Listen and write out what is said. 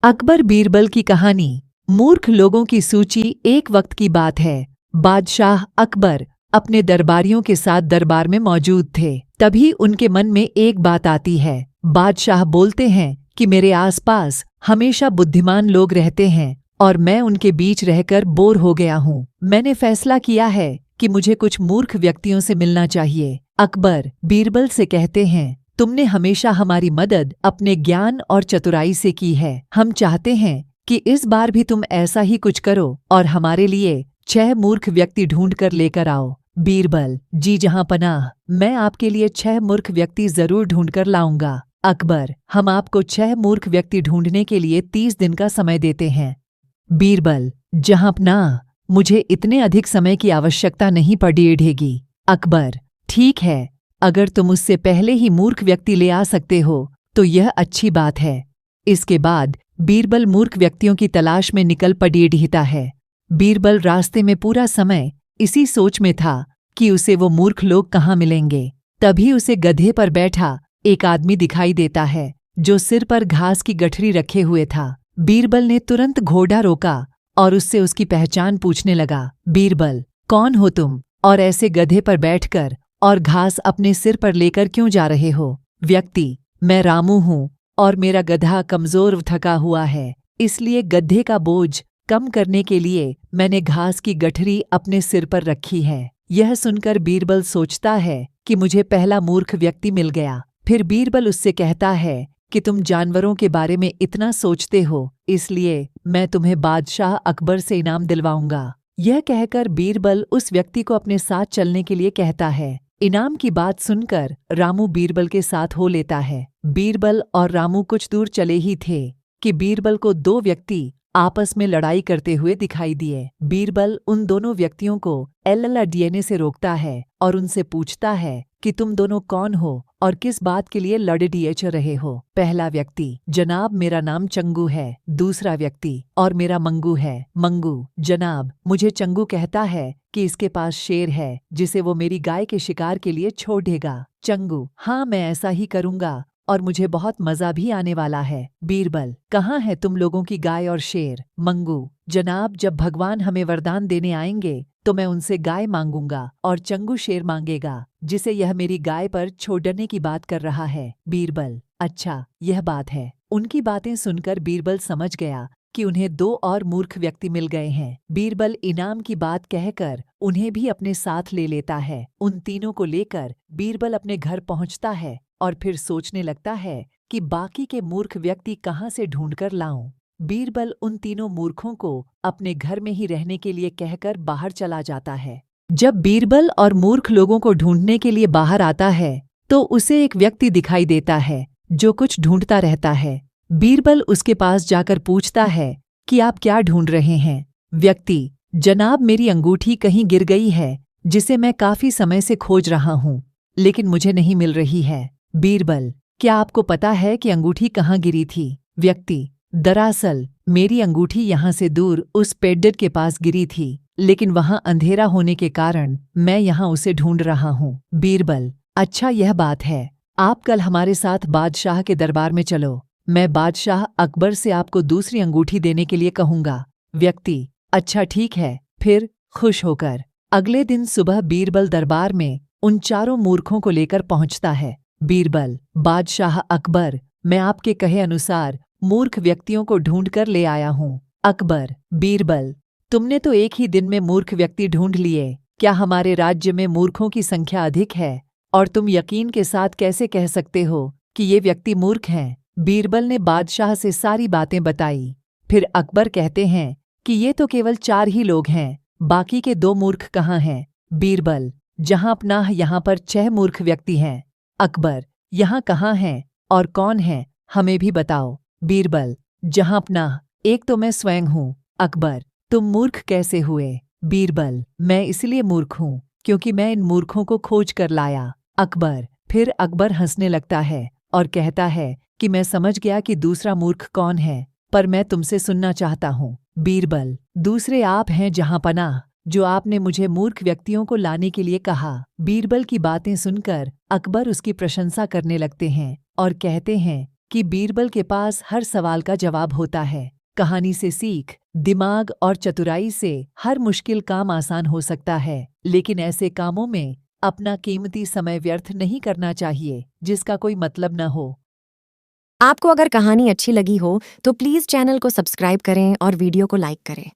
अकबर बीरबल की कहानी। मूर्ख लोगों की सूची। एक वक्त की बात है, बादशाह अकबर अपने दरबारियों के साथ दरबार में मौजूद थे। तभी उनके मन में एक बात आती है। बादशाह बोलते हैं कि मेरे आसपास हमेशा बुद्धिमान लोग रहते हैं और मैं उनके बीच रहकर बोर हो गया हूँ। मैंने फैसला किया है कि मुझे कुछ मूर्ख व्यक्तियों से मिलना चाहिए। अकबर बीरबल से कहते हैं, तुमने हमेशा हमारी मदद अपने ज्ञान और चतुराई से की है। हम चाहते हैं कि इस बार भी तुम ऐसा ही कुछ करो और हमारे लिए 6 मूर्ख व्यक्ति ढूंढ कर लेकर आओ। बीरबल, जी जहां पनाह, मैं आपके लिए 6 मूर्ख व्यक्ति जरूर ढूंढ कर लाऊंगा। अकबर, हम आपको 6 मूर्ख व्यक्ति ढूंढने के लिए 30 दिन का समय देते हैं। बीरबल, जहां पनाह, मुझे इतने अधिक समय की आवश्यकता नहीं पड़ेगी। अकबर, ठीक है, अगर तुम उससे पहले ही मूर्ख व्यक्ति ले आ सकते हो तो यह अच्छी बात है। इसके बाद बीरबल मूर्ख व्यक्तियों की तलाश में निकल पड़ता है। बीरबल रास्ते में पूरा समय इसी सोच में था कि उसे वो मूर्ख लोग कहाँ मिलेंगे। तभी उसे गधे पर बैठा एक आदमी दिखाई देता है जो सिर पर घास की गठरी रखे हुए था। बीरबल ने तुरंत घोड़ा रोका और उससे उसकी पहचान पूछने लगा। बीरबल, कौन हो तुम और ऐसे गधे पर बैठकर और घास अपने सिर पर लेकर क्यों जा रहे हो? व्यक्ति, मैं रामू हूँ और मेरा गधा कमजोर थका हुआ है, इसलिए गधे का बोझ कम करने के लिए मैंने घास की गठरी अपने सिर पर रखी है। यह सुनकर बीरबल सोचता है कि मुझे पहला मूर्ख व्यक्ति मिल गया। फिर बीरबल उससे कहता है कि तुम जानवरों के बारे में इतना सोचते हो, इसलिए मैं तुम्हें बादशाह अकबर से इनाम दिलवाऊंगा। यह कहकर बीरबल उस व्यक्ति को अपने साथ चलने के लिए कहता है। इनाम की बात सुनकर रामू बीरबल के साथ हो लेता है। बीरबल और रामू कुछ दूर चले ही थे कि बीरबल को 2 व्यक्ति आपस में लड़ाई करते हुए दिखाई दिए। बीरबल उन दोनों व्यक्तियों को डीएनए से रोकता है और उनसे पूछता है कि तुम दोनों कौन हो और किस बात के लिए लड़ रहे हो। पहला व्यक्ति, जनाब मेरा नाम चंगू है। दूसरा व्यक्ति, और मेरा मंगू है। मंगू, जनाब मुझे चंगू कहता है कि इसके पास शेर है जिसे वो मेरी गाय के शिकार के लिए छोड़ देगा। चंगू, हाँ मैं ऐसा ही करूँगा और मुझे बहुत मजा भी आने वाला है। बीरबल, कहाँ है तुम लोगों की गाय और शेर? मंगू, जनाब जब भगवान हमें वरदान देने आएंगे तो मैं उनसे गाय मांगूंगा और चंगू शेर मांगेगा जिसे यह मेरी गाय पर छोड़ने की बात कर रहा है। बीरबल, अच्छा यह बात है। उनकी बातें सुनकर बीरबल समझ गया कि उन्हें 2 और मूर्ख व्यक्ति मिल गए हैं। बीरबल इनाम की बात कहकर उन्हें भी अपने साथ ले लेता है। उन तीनों को लेकर बीरबल अपने घर पहुंचता है और फिर सोचने लगता है कि बाकी के मूर्ख व्यक्ति कहाँ से ढूंढकर लाऊं। बीरबल उन तीनों मूर्खों को अपने घर में ही रहने के लिए कहकर बाहर चला जाता है। जब बीरबल और मूर्ख लोगों को ढूंढने के लिए बाहर आता है तो उसे एक व्यक्ति दिखाई देता है जो कुछ ढूंढता रहता है। बीरबल उसके पास जाकर पूछता है कि आप क्या ढूंढ रहे हैं? व्यक्ति, जनाब मेरी अंगूठी कहीं गिर गई है जिसे मैं काफी समय से खोज रहा हूँ लेकिन मुझे नहीं मिल रही है। बीरबल, क्या आपको पता है कि अंगूठी कहाँ गिरी थी? व्यक्ति, दरअसल मेरी अंगूठी यहाँ से दूर उस पेड़ के पास गिरी थी लेकिन वहाँ अंधेरा होने के कारण मैं यहाँ उसे ढूंढ रहा हूँ। बीरबल, अच्छा यह बात है, आप कल हमारे साथ बादशाह के दरबार में चलो, मैं बादशाह अकबर से आपको दूसरी अंगूठी देने के लिए कहूँगा। व्यक्ति, अच्छा ठीक है। फिर खुश होकर अगले दिन सुबह बीरबल दरबार में उन 4 मूर्खों को लेकर पहुँचता है। बीरबल, बादशाह अकबर, मैं आपके कहे अनुसार मूर्ख व्यक्तियों को ढूंढकर ले आया हूँ। अकबर, बीरबल, तुमने तो एक ही दिन में मूर्ख व्यक्ति ढूंढ लिए, क्या हमारे राज्य में मूर्खों की संख्या अधिक है और तुम यकीन के साथ कैसे कह सकते हो कि ये व्यक्ति मूर्ख हैं? बीरबल ने बादशाह से सारी बातें बताई। फिर अकबर कहते हैं कि ये तो केवल 4 ही लोग हैं, बाकी के 2 मूर्ख कहाँ हैं? बीरबल, जहां अपना यहाँ पर 6 मूर्ख व्यक्ति हैं। अकबर, यहाँ कहाँ हैं और कौन है, हमें भी बताओ। बीरबल, जहां अपना एक तो मैं स्वयं हूँ। अकबर, तुम मूर्ख कैसे हुए? बीरबल, मैं इसलिए मूर्ख हूँ क्योंकि मैं इन मूर्खों को खोज कर लाया। अकबर, फिर अकबर हंसने लगता है और कहता है कि मैं समझ गया कि दूसरा मूर्ख कौन है, पर मैं तुमसे सुनना चाहता हूँ। बीरबल, दूसरे आप हैं जहाँपनाह, जो आपने मुझे मूर्ख व्यक्तियों को लाने के लिए कहा। बीरबल की बातें सुनकर अकबर उसकी प्रशंसा करने लगते हैं और कहते हैं कि बीरबल के पास हर सवाल का जवाब होता है। कहानी से सीख, दिमाग और चतुराई से हर मुश्किल काम आसान हो सकता है, लेकिन ऐसे कामों में अपना कीमती समय व्यर्थ नहीं करना चाहिए जिसका कोई मतलब न हो। आपको अगर कहानी अच्छी लगी हो तो प्लीज़ चैनल को सब्सक्राइब करें और वीडियो को लाइक करें।